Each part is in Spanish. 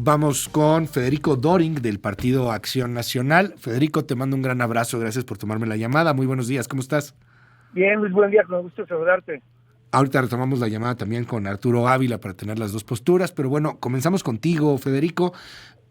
Vamos con Federico Doring del Partido Acción Nacional. Federico, te mando un gran abrazo, gracias por tomarme la llamada. Muy buenos días, ¿cómo estás? Bien, Luis, buen día, con gusto saludarte. Ahorita retomamos la llamada también con Arturo Ávila para tener las dos posturas, pero bueno, comenzamos contigo, Federico.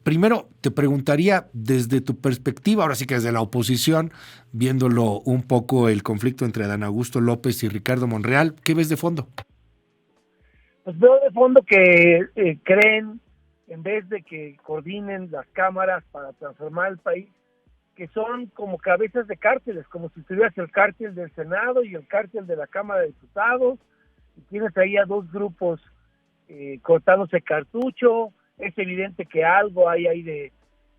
Primero, te preguntaría desde tu perspectiva, ahora sí que desde la oposición, viéndolo un poco el conflicto entre Adán Augusto López y Ricardo Monreal, ¿qué ves de fondo? Pues veo de fondo que creen, en vez de que coordinen las cámaras para transformar el país, que son como cabezas de cárteles, como si tuvieras el cártel del Senado y el cártel de la Cámara de Diputados, y tienes ahí a dos grupos cortándose cartucho. Es evidente que algo hay ahí de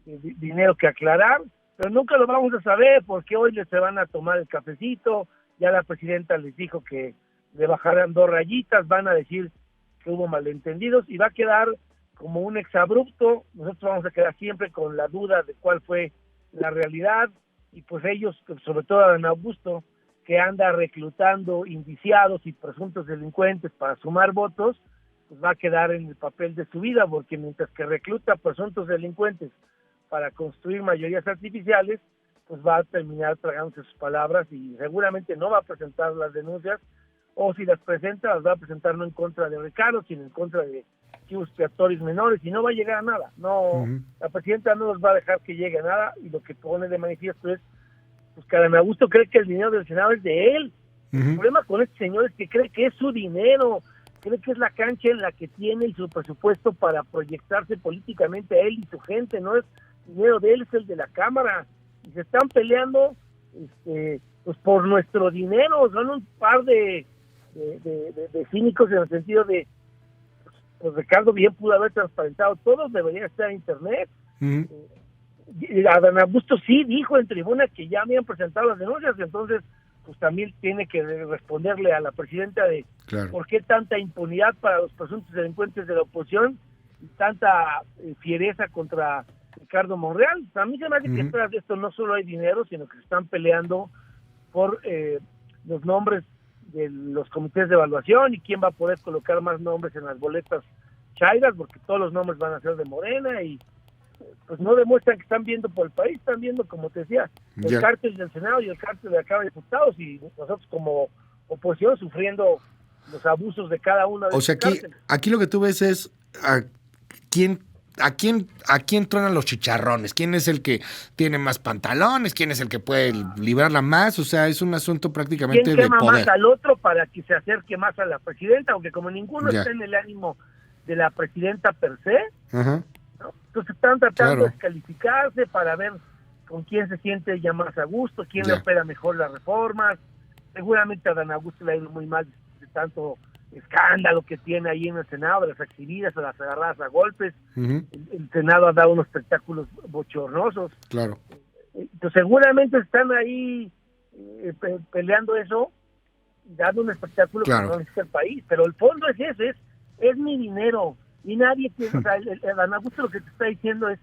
dinero que aclarar, pero nunca lo vamos a saber porque hoy les se van a tomar el cafecito, ya la presidenta les dijo que le bajarán 2 rayitas, van a decir que hubo malentendidos y va a quedar como un exabrupto. Nosotros vamos a quedar siempre con la duda de cuál fue la realidad, y pues ellos, sobre todo Adán Augusto, que anda reclutando indiciados y presuntos delincuentes para sumar votos, pues va a quedar en el papel de su vida, porque mientras que recluta presuntos delincuentes para construir mayorías artificiales, pues va a terminar tragándose sus palabras y seguramente no va a presentar las denuncias, o si las presenta, las va a presentar no en contra de Ricardo, sino en contra de chivos expiatorios menores, y no va a llegar a nada. No, la presidenta no nos va a dejar que llegue a nada, y lo que pone de manifiesto es pues que Adán Augusto cree que el dinero del Senado es de él. El problema con este señor es que cree que es su dinero, cree que es la cancha en la que tiene y su presupuesto para proyectarse políticamente a él y su gente. No es dinero de él, es el de la Cámara, y se están peleando pues por nuestro dinero. Son un par de cínicos, en el sentido de pues Ricardo bien pudo haber transparentado todo, debería estar en internet. Adán Augusto sí dijo en tribuna que ya habían presentado las denuncias, entonces pues también tiene que responderle a la presidenta de por qué tanta impunidad para los presuntos delincuentes de la oposición y tanta fiereza contra Ricardo Monreal. A mí se me hace que detrás de esto no solo hay dinero, sino que se están peleando por los nombres de los comités de evaluación y quién va a poder colocar más nombres en las boletas chairas, porque todos los nombres van a ser de Morena, y pues no demuestran que están viendo por el país, están viendo, como te decía, el cártel del Senado y el cártel de la Cámara de Diputados, y nosotros como oposición sufriendo los abusos de cada uno de esos cárteles. Aquí lo que tú ves es a quién tronan los chicharrones, quién es el que tiene más pantalones, quién es el que puede librarla más. O sea, es un asunto prácticamente de poder. ¿Quién quema más al otro para que se acerque más a la presidenta? Aunque como ninguno está en el ánimo de la presidenta per se, ¿no? Entonces están tratando de descalificarse para ver con quién se siente ya más a gusto, quién le opera mejor las reformas. Seguramente a Adán Augusto le ha ido muy mal de tanto escándalo que tiene ahí en el Senado, de las exhibidas, a las agarradas a golpes. El Senado ha dado unos espectáculos bochornosos. Entonces seguramente están ahí peleando eso, dando un espectáculo que no necesita el país. Pero el fondo es eso, es mi dinero, y nadie quiere, o sea, Adán Augusto lo que te está diciendo es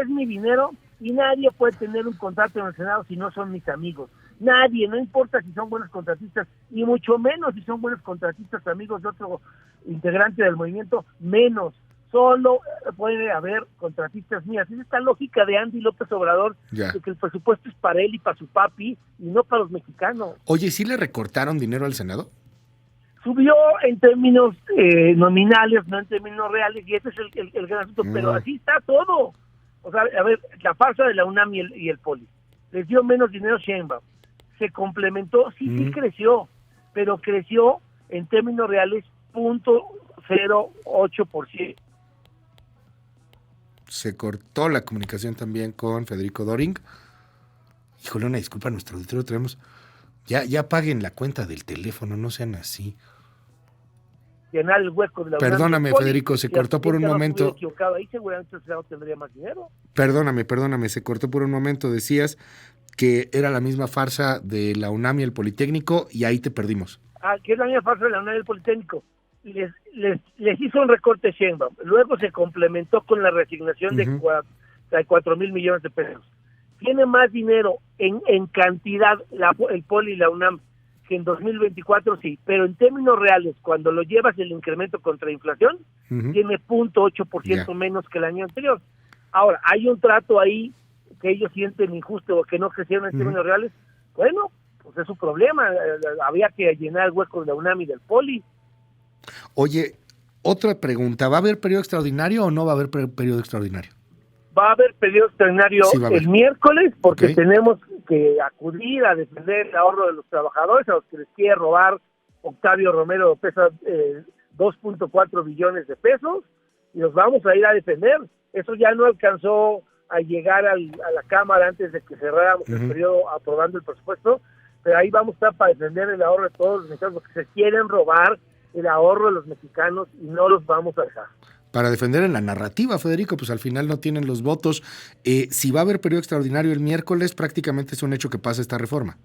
mi dinero, y nadie puede tener un contrato en el Senado si no son mis amigos. Nadie, no importa si son buenos contratistas, y mucho menos si son buenos contratistas amigos de otro integrante del movimiento, menos. Solo puede haber contratistas mías. Es esta lógica de Andy López Obrador, de que el presupuesto es para él y para su papi, y no para los mexicanos. Oye, ¿sí le recortaron dinero al Senado? Subió en términos nominales, no en términos reales, y ese es el gran asunto, pero así está todo. O sea, a ver, la farsa de la UNAM y el Poli, les dio menos dinero Sheinbaum, se complementó, sí creció, pero creció en términos reales 0.08%. Se cortó la comunicación también con Federico Doring. Híjole, una disculpa, nuestro auditorio tenemos... Ya paguen la cuenta del teléfono, no sean así. Llenar el hueco de la Perdóname, Federico, se cortó por un momento. Ahí seguramente el Senado tendría más dinero. Perdóname, se cortó por un momento. Decías que era la misma farsa de la UNAM y el Politécnico, y ahí te perdimos. Que es la misma farsa de la UNAM y el Politécnico. Les hizo un recorte Sheinbaum, luego se complementó con la resignación de 4,000 millones de pesos. Tiene más dinero en cantidad el Poli y la UNAM que en 2024 sí, pero en términos reales, cuando lo llevas el incremento contra inflación, tiene 0.8% menos que el año anterior. Ahora, hay un trato ahí que ellos sienten injusto o que no crecieron en términos reales. Bueno, pues es su problema. Había que llenar el hueco de la UNAM y del Poli. Oye, otra pregunta, ¿va a haber periodo extraordinario o no va a haber periodo extraordinario? Va a haber periodo extraordinario el miércoles porque tenemos que acudir a defender el ahorro de los trabajadores, a los que les quiere robar Octavio Romero López 2.4 billones de pesos, y los vamos a ir a defender. Eso ya no alcanzó a llegar a la Cámara antes de que cerráramos el periodo aprobando el presupuesto, pero ahí vamos a estar para defender el ahorro de todos los mexicanos, porque se quieren robar el ahorro de los mexicanos y no los vamos a dejar. Para defender en la narrativa, Federico, pues al final no tienen los votos. Si va a haber periodo extraordinario el miércoles, prácticamente es un hecho que pase esta reforma.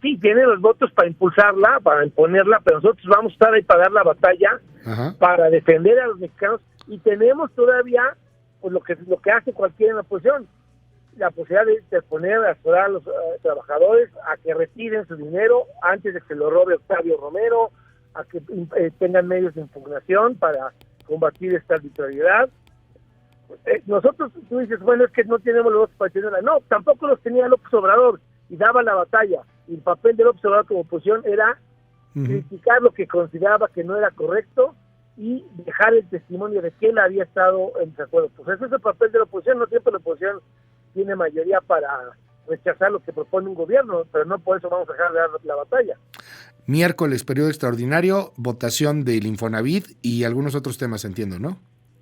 Sí, tienen los votos para impulsarla, para imponerla, pero nosotros vamos a estar ahí para dar la batalla, para defender a los mexicanos, y tenemos todavía pues lo que hace cualquiera en la oposición, la posibilidad de poner a asesorar a los trabajadores a que retiren su dinero antes de que lo robe Octavio Romero, a que tengan medios de impugnación para combatir esta arbitrariedad. Nosotros, tú dices, bueno, es que no tenemos los votos para defenderla. No, tampoco los tenía López Obrador y daba la batalla. Y el papel de López Obrador como oposición era criticar lo que consideraba que no era correcto y dejar el testimonio de que él había estado en desacuerdo. Pues ese es el papel de la oposición. No siempre la oposición tiene mayoría para rechazar lo que propone un gobierno, pero no por eso vamos a dejar de dar la batalla. Miércoles, periodo extraordinario, votación del Infonavit y algunos otros temas, entiendo, ¿no?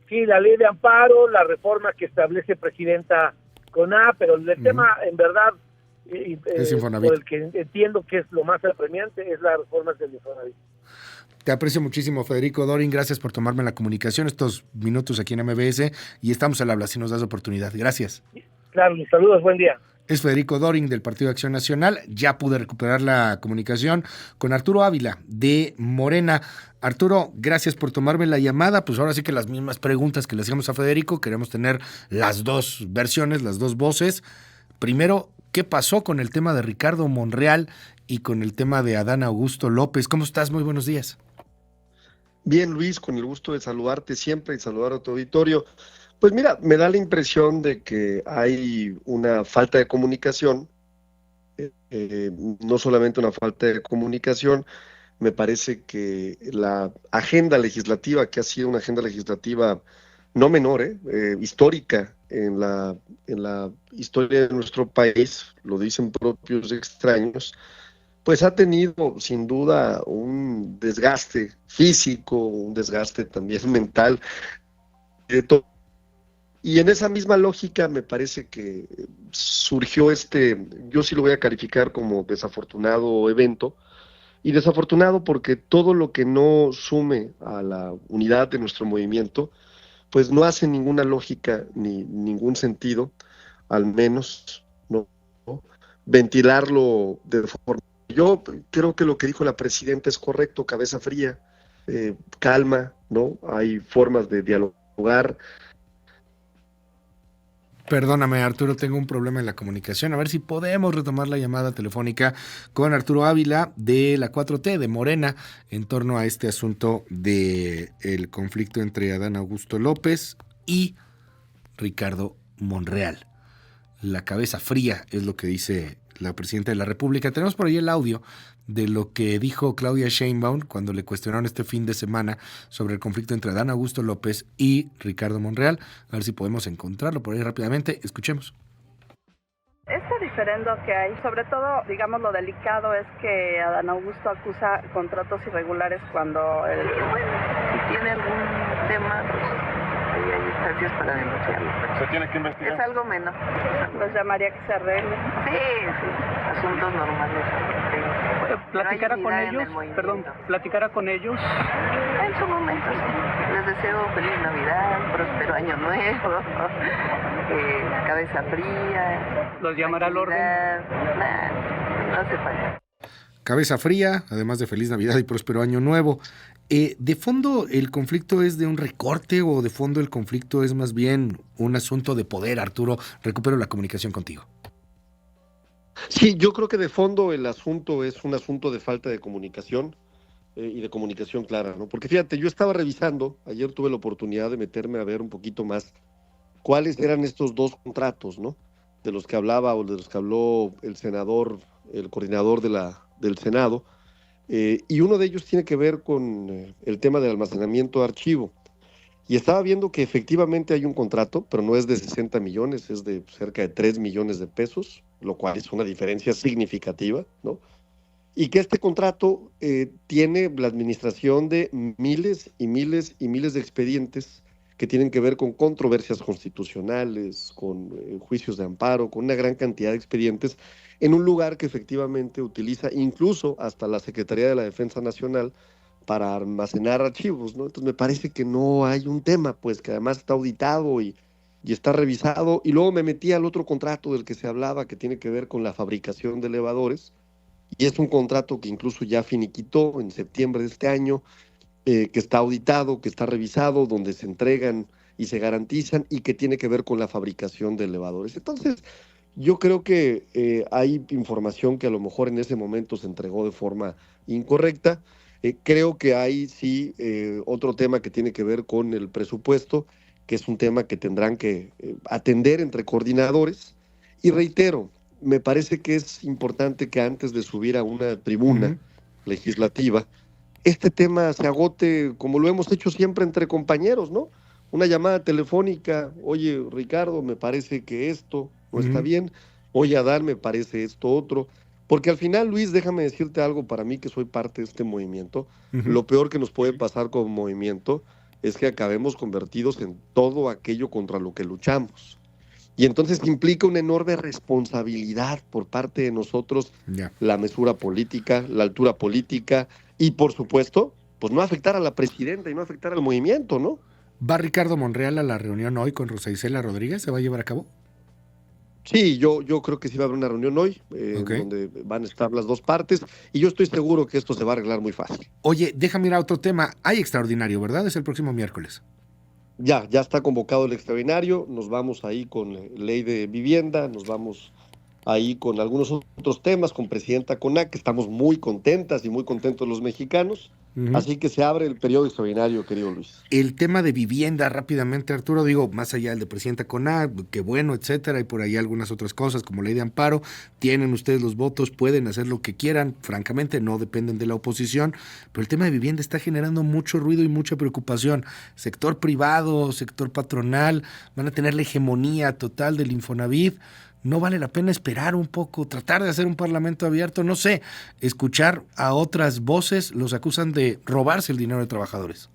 Sí, la ley de amparo, la reforma que establece presidenta CONA, pero el tema, en verdad, por el que entiendo que es lo más apremiante, es la reforma del Infonavit. Te aprecio muchísimo, Federico Dorin. Gracias por tomarme la comunicación estos minutos aquí en MBS y estamos al habla si nos das oportunidad. Gracias. Claro, mis saludos, buen día. Es Federico Dorin del Partido de Acción Nacional. Ya pude recuperar la comunicación con Arturo Ávila de Morena. Arturo, gracias por tomarme la llamada. Pues ahora sí que las mismas preguntas que le hacíamos a Federico, queremos tener las dos versiones, las dos voces. Primero, ¿qué pasó con el tema de Ricardo Monreal y con el tema de Adán Augusto López? ¿Cómo estás? Muy buenos días. Bien, Luis, con el gusto de saludarte siempre y saludar a tu auditorio. Pues mira, me da la impresión de que hay una falta de comunicación, no solamente una falta de comunicación, me parece que la agenda legislativa, que ha sido una agenda legislativa no menor, histórica en la historia de nuestro país, lo dicen propios extraños, pues ha tenido sin duda un desgaste físico, un desgaste también mental, y en esa misma lógica me parece que surgió yo sí lo voy a calificar como desafortunado evento, y desafortunado porque todo lo que no sume a la unidad de nuestro movimiento, pues no hace ninguna lógica ni ningún sentido, al menos no ventilarlo de forma. Yo creo que lo que dijo la presidenta es correcto, cabeza fría, calma, ¿no? Hay formas de dialogar. Perdóname, Arturo, tengo un problema en la comunicación. A ver si podemos retomar la llamada telefónica con Arturo Ávila de la 4T, de Morena, en torno a este asunto del conflicto entre Adán Augusto López y Ricardo Monreal. La cabeza fría es lo que dice la presidenta de la República. Tenemos por ahí el audio de lo que dijo Claudia Sheinbaum cuando le cuestionaron este fin de semana sobre el conflicto entre Adán Augusto López y Ricardo Monreal. A ver si podemos encontrarlo por ahí rápidamente. Escuchemos. Este diferendo que hay, sobre todo, digamos, lo delicado es que Adán Augusto acusa contratos irregulares cuando él... Bueno, si tiene algún tema, pues hay instancias para denunciarlo. ¿Se tiene que investigar? Es algo menos. Los llamaría que se arregle. Sí, asuntos normales. ¿Platicará con ellos? Perdón, ¿platicará con ellos? En su momento, sí. Les deseo feliz Navidad, próspero año nuevo, cabeza fría. ¿Los llamará al orden? No hace falta. Cabeza fría, además de feliz Navidad y próspero año nuevo. ¿De fondo el conflicto es de un recorte o de fondo el conflicto es más bien un asunto de poder, Arturo? Recupero la comunicación contigo. Sí, yo creo que de fondo el asunto es un asunto de falta de comunicación y de comunicación clara, ¿no? Porque fíjate, yo estaba revisando, ayer tuve la oportunidad de meterme a ver un poquito más cuáles eran estos dos contratos, ¿no? De los que hablaba o de los que habló el senador, el coordinador del Senado, y uno de ellos tiene que ver con el tema del almacenamiento de archivo. Y estaba viendo que efectivamente hay un contrato, pero no es de 60 millones, es de cerca de 3 millones de pesos, lo cual es una diferencia significativa, ¿no? Y que este contrato tiene la administración de miles y miles y miles de expedientes que tienen que ver con controversias constitucionales, con juicios de amparo, con una gran cantidad de expedientes, en un lugar que efectivamente utiliza incluso hasta la Secretaría de la Defensa Nacional para almacenar archivos, ¿no? Entonces me parece que no hay un tema, pues que además está auditado y está revisado. Y luego me metí al otro contrato del que se hablaba, que tiene que ver con la fabricación de elevadores, y es un contrato que incluso ya finiquitó en septiembre de este año, que está auditado, que está revisado, donde se entregan y se garantizan, y que tiene que ver con la fabricación de elevadores. Entonces, yo creo que hay información que a lo mejor en ese momento se entregó de forma incorrecta. Creo que hay sí otro tema que tiene que ver con el presupuesto, que es un tema que tendrán que atender entre coordinadores. Y reitero, me parece que es importante que antes de subir a una tribuna legislativa, este tema se agote como lo hemos hecho siempre entre compañeros, ¿no? Una llamada telefónica, oye, Ricardo, me parece que esto no está bien, oye, Adán, me parece esto otro, porque al final, Luis, déjame decirte algo, para mí que soy parte de este movimiento, lo peor que nos puede pasar como movimiento es que acabemos convertidos en todo aquello contra lo que luchamos. Y entonces implica una enorme responsabilidad por parte de nosotros, la mesura política, la altura política y, por supuesto, pues no afectar a la presidenta y no afectar al movimiento, ¿no? ¿Va Ricardo Monreal a la reunión hoy con Rosa Isela Rodríguez? ¿Se va a llevar a cabo? Sí, yo creo que sí va a haber una reunión hoy, donde van a estar las dos partes, y yo estoy seguro que esto se va a arreglar muy fácil. Oye, déjame ir a otro tema. Hay extraordinario, ¿verdad? Es el próximo miércoles. Ya está convocado el extraordinario, nos vamos ahí con ley de vivienda, nos vamos ahí con algunos otros temas, con presidenta CONAC, que estamos muy contentas y muy contentos los mexicanos. Así que se abre el periodo extraordinario, querido Luis. El tema de vivienda, rápidamente, Arturo, digo, más allá del de presidenta CONAC, qué bueno, etcétera, y por ahí algunas otras cosas como ley de amparo, tienen ustedes los votos, pueden hacer lo que quieran, francamente no dependen de la oposición, pero el tema de vivienda está generando mucho ruido y mucha preocupación. Sector privado, sector patronal, van a tener la hegemonía total del Infonavit. ¿No vale la pena esperar un poco, tratar de hacer un parlamento abierto? No sé, escuchar a otras voces, los acusan de robarse el dinero de trabajadores.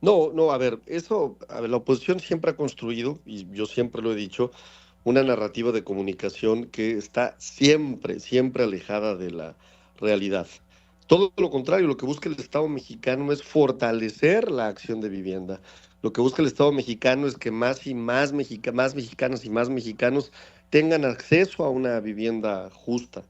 No, a ver, la oposición siempre ha construido, y yo siempre lo he dicho, una narrativa de comunicación que está siempre alejada de la realidad. Todo lo contrario, lo que busca el Estado mexicano es fortalecer la acción de vivienda. Lo que busca el Estado mexicano es que más y más mexicanas y más mexicanos tengan acceso a una vivienda justa.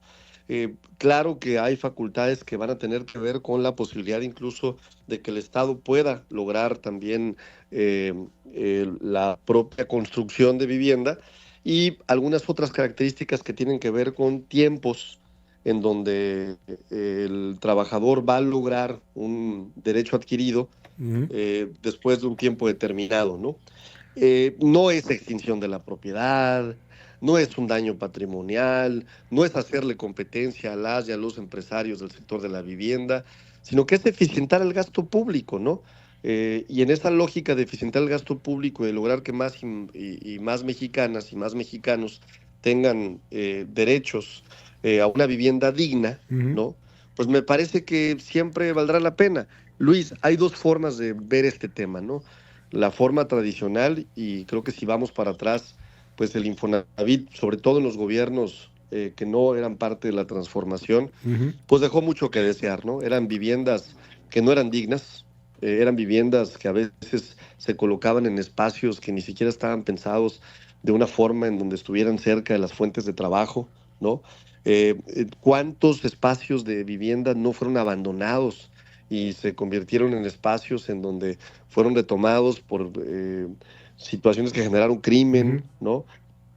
Claro que hay facultades que van a tener que ver con la posibilidad incluso de que el Estado pueda lograr también la propia construcción de vivienda y algunas otras características que tienen que ver con tiempos en donde el trabajador va a lograr un derecho adquirido después de un tiempo determinado, ¿no? No es extinción de la propiedad, no es un daño patrimonial, no es hacerle competencia a las y a los empresarios del sector de la vivienda, sino que es eficientar el gasto público, ¿no? Y en esa lógica de eficientar el gasto público y de lograr que más y más mexicanas y más mexicanos tengan derechos a una vivienda digna, ¿no? Pues me parece que siempre valdrá la pena. Luis, hay dos formas de ver este tema, ¿no? La forma tradicional, y creo que si vamos para atrás, pues el Infonavit, sobre todo en los gobiernos que no eran parte de la transformación, pues dejó mucho que desear, ¿no? Eran viviendas que no eran dignas, eran viviendas que a veces se colocaban en espacios que ni siquiera estaban pensados de una forma en donde estuvieran cerca de las fuentes de trabajo, ¿no? ¿Cuántos espacios de vivienda no fueron abandonados y se convirtieron en espacios en donde fueron retomados por situaciones que generaron crimen, ¿no?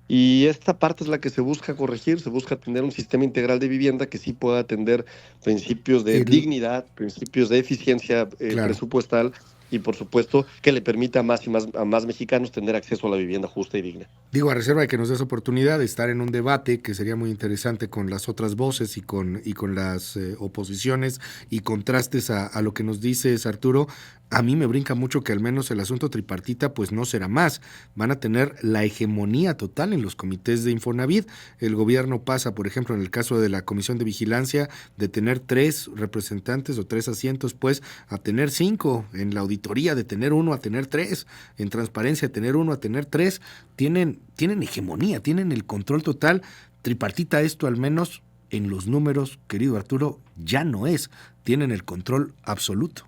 Y esta parte es la que se busca corregir, se busca tener un sistema integral de vivienda que sí pueda atender principios de dignidad, principios de eficiencia presupuestal y, por supuesto, que le permita a más mexicanos tener acceso a la vivienda justa y digna. Digo, a reserva de que nos des oportunidad de estar en un debate que sería muy interesante con las otras voces y con las oposiciones y contrastes a lo que nos dices, Arturo. A mí me brinca mucho que al menos el asunto tripartita pues no será más. Van a tener la hegemonía total en los comités de Infonavit. El gobierno pasa, por ejemplo, en el caso de la Comisión de Vigilancia, de tener 3 representantes o 3 asientos, pues a tener 5. En la auditoría de tener 1 a tener 3. En transparencia de tener 1 a tener 3. Tienen hegemonía, tienen el control total. Tripartita esto al menos en los números, querido Arturo, ya no es. Tienen el control absoluto.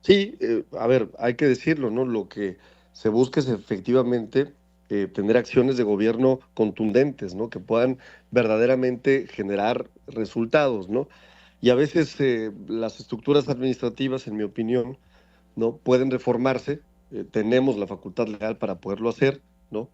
Sí, a ver, hay que decirlo, ¿no? Lo que se busca es efectivamente tener acciones de gobierno contundentes, ¿no? Que puedan verdaderamente generar resultados, ¿no? Y a veces las estructuras administrativas, en mi opinión, ¿no? Pueden reformarse, tenemos la facultad legal para poderlo hacer, ¿no?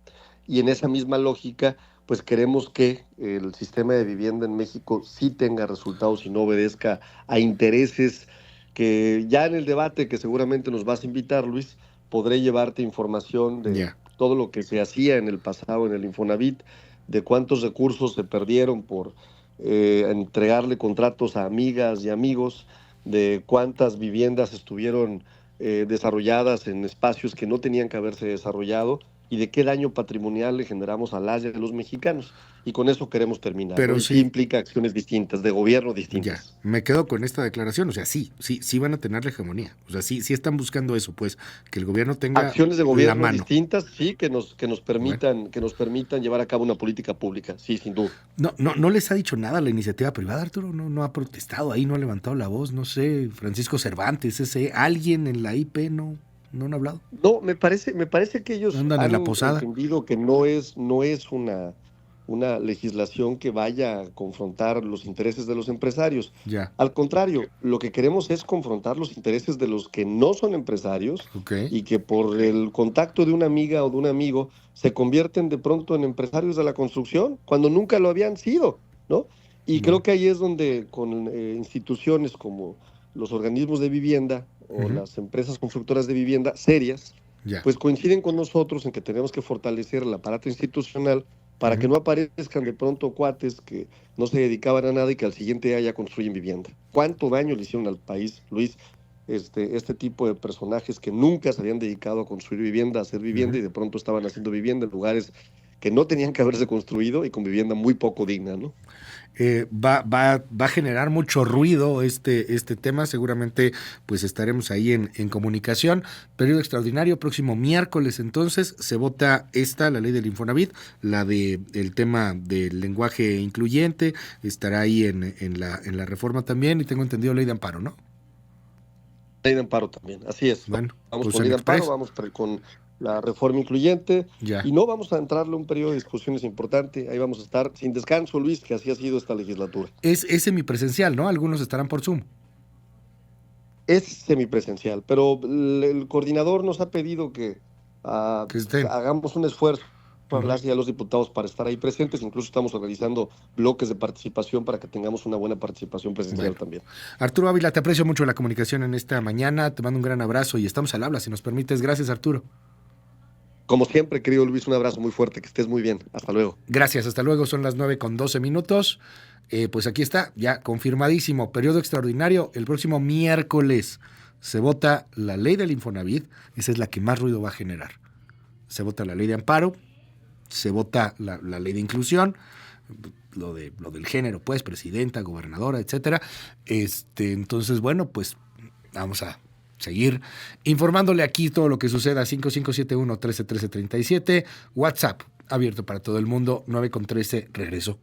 Y en esa misma lógica, pues queremos que el sistema de vivienda en México sí tenga resultados y no obedezca a intereses que ya en el debate que seguramente nos vas a invitar, Luis, podré llevarte información de todo lo que se hacía en el pasado en el Infonavit, de cuántos recursos se perdieron por entregarle contratos a amigas y amigos, de cuántas viviendas estuvieron desarrolladas en espacios que no tenían que haberse desarrollado y de qué daño patrimonial le generamos a las y a los mexicanos. Y con eso queremos terminar. Pero ¿no? sí implica acciones distintas, de gobierno distintas. Ya, me quedo con esta declaración. O sea, sí van a tener la hegemonía. O sea, sí están buscando eso, pues, que el gobierno tenga acciones de gobierno la mano. Distintas, sí, que nos permitan llevar a cabo una política pública, sí, sin duda. No les ha dicho nada a la iniciativa privada, Arturo, no ha protestado ahí, no ha levantado la voz, no sé, Francisco Cervantes, alguien en la IP no han hablado. No, me parece que ellos andan en la posada. Entendido que no es una legislación que vaya a confrontar los intereses de los empresarios. Ya. Al contrario, lo que queremos es confrontar los intereses de los que no son empresarios y que por el contacto de una amiga o de un amigo se convierten de pronto en empresarios de la construcción cuando nunca lo habían sido, ¿no? Y creo que ahí es donde con instituciones como los organismos de vivienda o las empresas constructoras de vivienda serias, pues coinciden con nosotros en que tenemos que fortalecer el aparato institucional para que no aparezcan de pronto cuates que no se dedicaban a nada y que al siguiente día ya construyen vivienda. ¿Cuánto daño le hicieron al país, Luis, este tipo de personajes que nunca se habían dedicado a construir vivienda, a hacer vivienda y de pronto estaban haciendo vivienda en lugares que no tenían que haberse construido y con vivienda muy poco digna, ¿no? Va a generar mucho ruido este tema, seguramente pues estaremos ahí en comunicación. Periodo extraordinario, próximo miércoles entonces se vota la ley del Infonavit, el tema del lenguaje incluyente, estará ahí en la reforma también y tengo entendido ley de amparo, ¿no? Ley de amparo también, así es. Bueno, vamos pues con ley de amparo, vamos con la reforma incluyente y no vamos a entrarle a un periodo de discusiones importante, ahí vamos a estar sin descanso, Luis, que así ha sido esta legislatura. Es semipresencial, ¿no? Algunos estarán por Zoom. Es semipresencial, pero el coordinador nos ha pedido que hagamos un esfuerzo para hablar a los diputados para estar ahí presentes, incluso estamos organizando bloques de participación para que tengamos una buena participación presencial también. Arturo Ávila, te aprecio mucho la comunicación en esta mañana, te mando un gran abrazo y estamos al habla, si nos permites. Gracias, Arturo. Como siempre, querido Luis, un abrazo muy fuerte, que estés muy bien. Hasta luego. Gracias, hasta luego. Son las 9:12. Pues aquí está, ya confirmadísimo. Periodo extraordinario, el próximo miércoles se vota la ley del Infonavit, esa es la que más ruido va a generar. Se vota la ley de amparo, se vota la ley de inclusión, lo del género, pues, presidenta, gobernadora, etcétera. Entonces, bueno, pues vamos a seguir informándole aquí todo lo que suceda. 5571-131337, WhatsApp abierto para todo el mundo, 9:13, regreso.